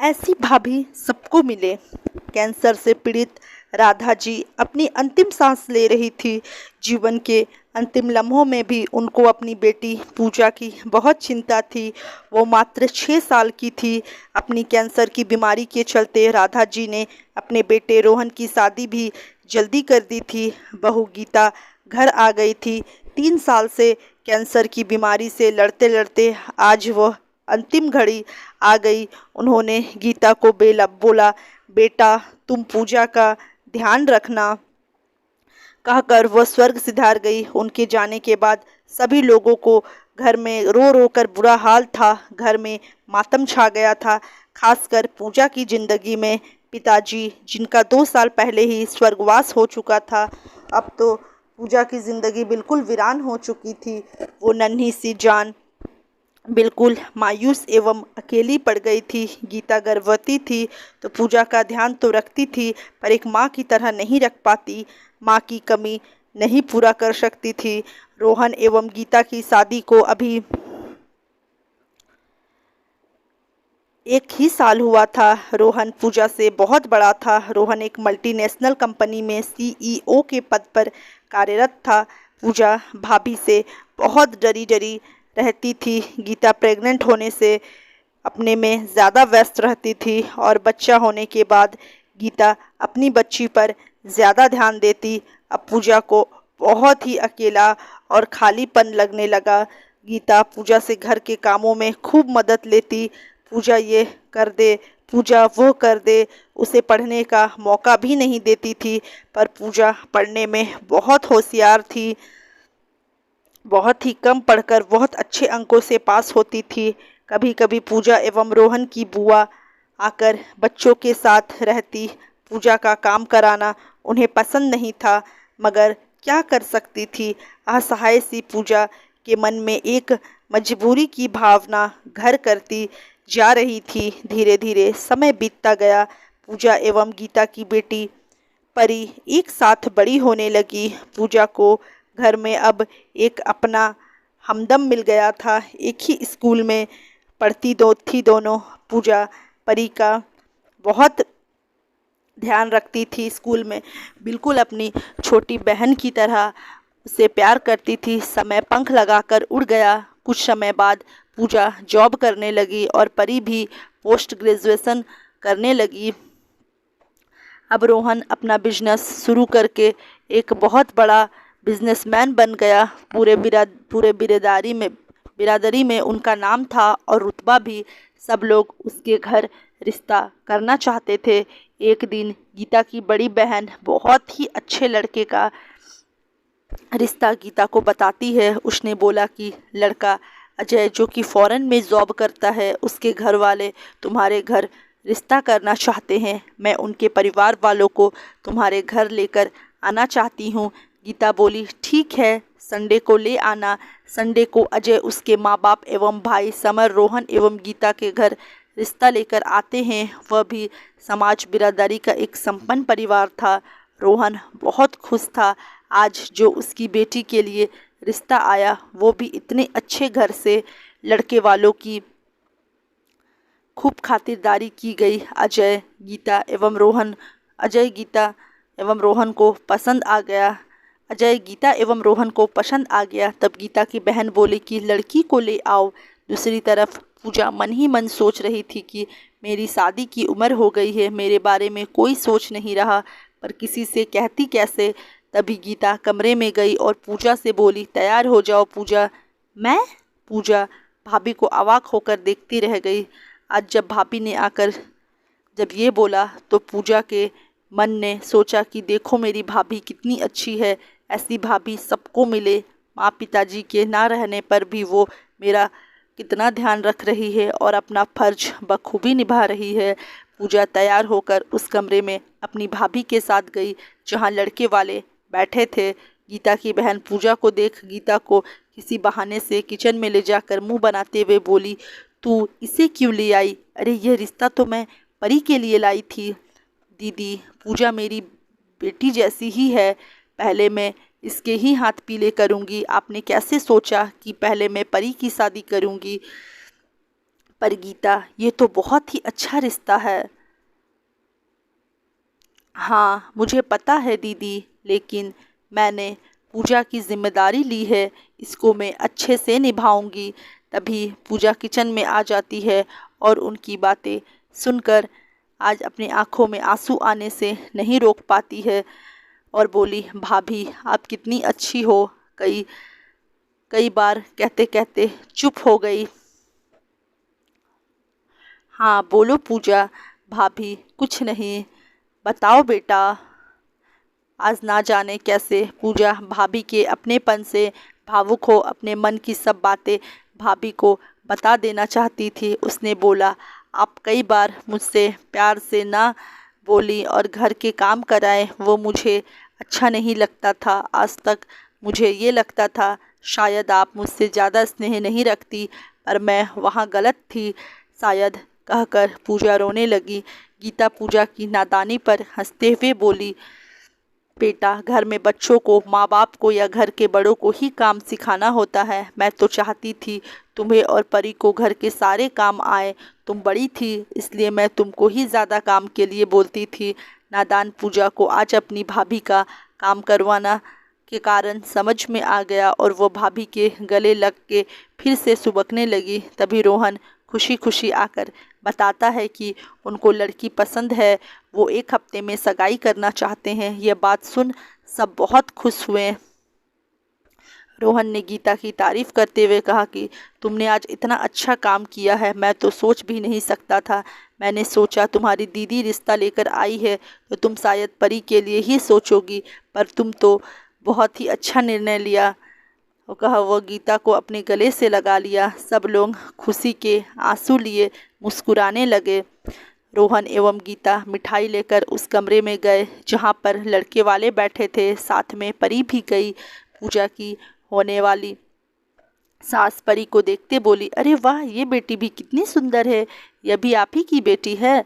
ऐसी भाभी सबको मिले। कैंसर से पीड़ित राधा जी अपनी अंतिम सांस ले रही थी। जीवन के अंतिम लम्हों में भी उनको अपनी बेटी पूजा की बहुत चिंता थी। वो मात्र 6 साल की थी। अपनी कैंसर की बीमारी के चलते राधा जी ने अपने बेटे रोहन की शादी भी जल्दी कर दी थी। बहू गीता घर आ गई थी। 3 साल से कैंसर की बीमारी से लड़ते लड़ते आज वह अंतिम घड़ी आ गई। उन्होंने गीता को बोला, बेटा तुम पूजा का ध्यान रखना, कहकर वह स्वर्ग सिधार गई। उनके जाने के बाद सभी लोगों को घर में रो रो कर बुरा हाल था। घर में मातम छा गया था। खासकर पूजा की जिंदगी में पिताजी, जिनका 2 साल पहले ही स्वर्गवास हो चुका था, अब तो पूजा की जिंदगी बिल्कुल वीरान हो चुकी थी। वो नन्ही सी जान बिल्कुल मायूस एवं अकेली पड़ गई थी। गीता गर्भवती थी तो पूजा का ध्यान तो रखती थी, पर एक माँ की तरह नहीं रख पाती। माँ की कमी नहीं पूरा कर सकती थी। रोहन एवं गीता की शादी को अभी 1 ही साल हुआ था। रोहन पूजा से बहुत बड़ा था। रोहन एक मल्टीनेशनल कंपनी में CEO के पद पर कार्यरत था। पूजा भाभी से बहुत डरी डरी रहती थी। गीता प्रेग्नेंट होने से अपने में ज़्यादा व्यस्त रहती थी और बच्चा होने के बाद गीता अपनी बच्ची पर ज़्यादा ध्यान देती। अब पूजा को बहुत ही अकेला और खालीपन लगने लगा। गीता पूजा से घर के कामों में खूब मदद लेती। पूजा ये कर दे, पूजा वो कर दे, उसे पढ़ने का मौका भी नहीं देती थी। पर पूजा पढ़ने में बहुत होशियार थी। बहुत ही कम पढ़कर बहुत अच्छे अंकों से पास होती थी। कभी कभी पूजा एवं रोहन की बुआ आकर बच्चों के साथ रहती। पूजा का काम कराना उन्हें पसंद नहीं था, मगर क्या कर सकती थी। असहाय सी पूजा के मन में एक मजबूरी की भावना घर करती जा रही थी। धीरे धीरे समय बीतता गया। पूजा एवं गीता की बेटी परी एक साथ बड़ी होने लगी। पूजा को घर में अब एक अपना हमदम मिल गया था। एक ही स्कूल में पढ़ती थी दोनों। पूजा परी का बहुत ध्यान रखती थी। स्कूल में बिल्कुल अपनी छोटी बहन की तरह उसे प्यार करती थी। समय पंख लगाकर उड़ गया। कुछ समय बाद पूजा जॉब करने लगी और परी भी पोस्ट ग्रेजुएशन करने लगी। अब रोहन अपना बिजनेस शुरू करके एक बहुत बड़ा बिजनेसमैन बन गया। पूरे बिरादरी में उनका नाम था और रुतबा भी। सब लोग उसके घर रिश्ता करना चाहते थे। एक दिन गीता की बड़ी बहन बहुत ही अच्छे लड़के का रिश्ता गीता को बताती है। उसने बोला कि लड़का अजय जो कि फॉरेन में जॉब करता है, उसके घर वाले तुम्हारे घर रिश्ता करना चाहते हैं। मैं उनके परिवार वालों को तुम्हारे घर लेकर आना चाहती हूँ। गीता बोली, ठीक है, संडे को ले आना। संडे को अजय उसके माँ बाप एवं भाई समर, रोहन एवं गीता के घर रिश्ता लेकर आते हैं। वह भी समाज बिरादरी का एक संपन्न परिवार था। रोहन बहुत खुश था। आज जो उसकी बेटी के लिए रिश्ता आया वो भी इतने अच्छे घर से। लड़के वालों की खूब खातिरदारी की गई। अजय गीता एवं रोहन को पसंद आ गया। अजय गीता एवं रोहन को पसंद आ गया। तब गीता की बहन बोली कि लड़की को ले आओ। दूसरी तरफ पूजा मन ही मन सोच रही थी कि मेरी शादी की उम्र हो गई है, मेरे बारे में कोई सोच नहीं रहा, पर किसी से कहती कैसे। तभी गीता कमरे में गई और पूजा से बोली, तैयार हो जाओ पूजा। मैं? पूजा भाभी को अवाक होकर देखती रह गई। आज जब भाभी ने आकर जब ये बोला तो पूजा के मन ने सोचा कि देखो मेरी भाभी कितनी अच्छी है। ऐसी भाभी सबको मिले। माँ पिताजी के ना रहने पर भी वो मेरा कितना ध्यान रख रही है और अपना फर्ज बखूबी निभा रही है। पूजा तैयार होकर उस कमरे में अपनी भाभी के साथ गई जहाँ लड़के वाले बैठे थे। गीता की बहन पूजा को देख गीता को किसी बहाने से किचन में ले जाकर मुंह बनाते हुए बोली, तू इसे क्यों ले आई? अरे यह रिश्ता तो मैं परी के लिए लाई थी। दीदी, पूजा मेरी बेटी जैसी ही है। पहले मैं इसके ही हाथ पीले करूंगी। आपने कैसे सोचा कि पहले मैं परी की शादी करूंगी? पर गीता, ये तो बहुत ही अच्छा रिश्ता है। हाँ मुझे पता है दीदी, लेकिन मैंने पूजा की जिम्मेदारी ली है, इसको मैं अच्छे से निभाऊंगी। तभी पूजा किचन में आ जाती है और उनकी बातें सुनकर आज अपनी आंखों में आंसू आने से नहीं रोक पाती है और बोली, भाभी आप कितनी अच्छी हो। कई कई बार कहते कहते चुप हो गई। हाँ बोलो पूजा। भाभी कुछ नहीं, बताओ बेटा। आज ना जाने कैसे पूजा भाभी के अपनेपन से भावुक हो अपने मन की सब बातें भाभी को बता देना चाहती थी। उसने बोला, आप कई बार मुझसे प्यार से ना बोली और घर के काम कराए, वो मुझे अच्छा नहीं लगता था। आज तक मुझे ये लगता था शायद आप मुझसे ज़्यादा स्नेह नहीं रखती, पर मैं वहाँ गलत थी शायद। कहकर पूजा रोने लगी। गीता पूजा की नादानी पर हंसते हुए बोली, बेटा घर में बच्चों को माँ बाप को या घर के बड़ों को ही काम सिखाना होता है। मैं तो चाहती थी तुम्हें और परी को घर के सारे काम आए। तुम बड़ी थी इसलिए मैं तुमको ही ज़्यादा काम के लिए बोलती थी। नादान पूजा को आज अपनी भाभी का काम करवाना के कारण समझ में आ गया और वो भाभी के गले लग के फिर से सुबकने लगी। तभी रोहन खुशी खुशी आकर बताता है कि उनको लड़की पसंद है, वो 1 हफ्ते में सगाई करना चाहते हैं। यह बात सुन सब बहुत खुश हुए। रोहन ने गीता की तारीफ करते हुए कहा कि तुमने आज इतना अच्छा काम किया है, मैं तो सोच भी नहीं सकता था। मैंने सोचा तुम्हारी दीदी रिश्ता लेकर आई है तो तुम शायद परी के लिए ही सोचोगी, पर तुम तो बहुत ही अच्छा निर्णय लिया। वो कहा वो गीता को अपने गले से लगा लिया। सब लोग खुशी के आंसू लिए मुस्कुराने लगे। रोहन एवं गीता मिठाई लेकर उस कमरे में गए जहाँ पर लड़के वाले बैठे थे। साथ में परी भी गई। पूजा की होने वाली सास परी को देखते बोली, अरे वाह, ये बेटी भी कितनी सुंदर है, यह भी आप ही की बेटी है।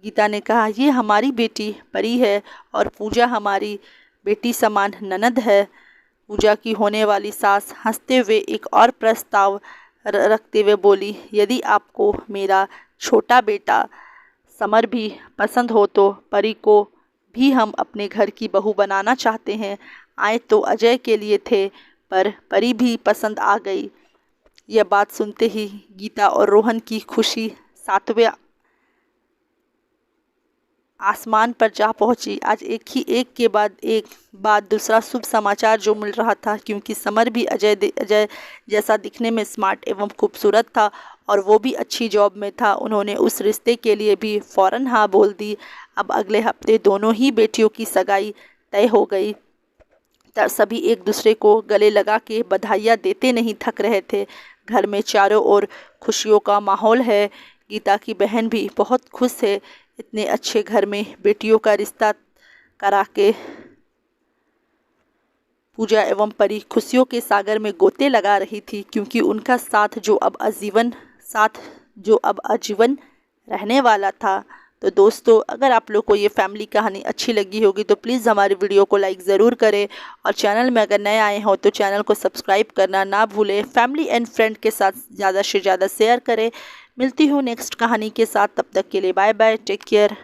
गीता ने कहा, ये हमारी बेटी परी है और पूजा हमारी बेटी समान ननद है। पूजा की होने वाली सास हंसते हुए एक और प्रस्ताव रखते हुए बोली, यदि आपको मेरा छोटा बेटा समर भी पसंद हो तो परी को भी हम अपने घर की बहू बनाना चाहते हैं। आए तो अजय के लिए थे, पर परी भी पसंद आ गई। यह बात सुनते ही गीता और रोहन की खुशी 7वें आसमान पर जा पहुंची। आज एक के बाद दूसरा शुभ समाचार जो मिल रहा था, क्योंकि समर भी अजय जैसा दिखने में स्मार्ट एवं खूबसूरत था और वो भी अच्छी जॉब में था। उन्होंने उस रिश्ते के लिए भी फ़ौरन हाँ बोल दी। अब अगले हफ्ते दोनों ही बेटियों की सगाई तय हो गई। तब सभी एक दूसरे को गले लगा के बधाइयाँ देते नहीं थक रहे थे। घर में चारों ओर खुशियों का माहौल है। गीता की बहन भी बहुत खुश है। इतने अच्छे घर में बेटियों का रिश्ता करा के पूजा एवं परी खुशियों के सागर में गोते लगा रही थी, क्योंकि उनका साथ जो अब आजीवन रहने वाला था। तो दोस्तों, अगर आप लोग को ये फैमिली कहानी अच्छी लगी होगी तो प्लीज़ हमारी वीडियो को लाइक ज़रूर करें और चैनल में अगर नए आए हो तो चैनल को सब्सक्राइब करना ना भूलें। फैमिली एंड फ्रेंड के साथ ज़्यादा से ज़्यादा शेयर करें। मिलती हूँ नेक्स्ट कहानी के साथ, तब तक के लिए बाय बाय, टेक केयर।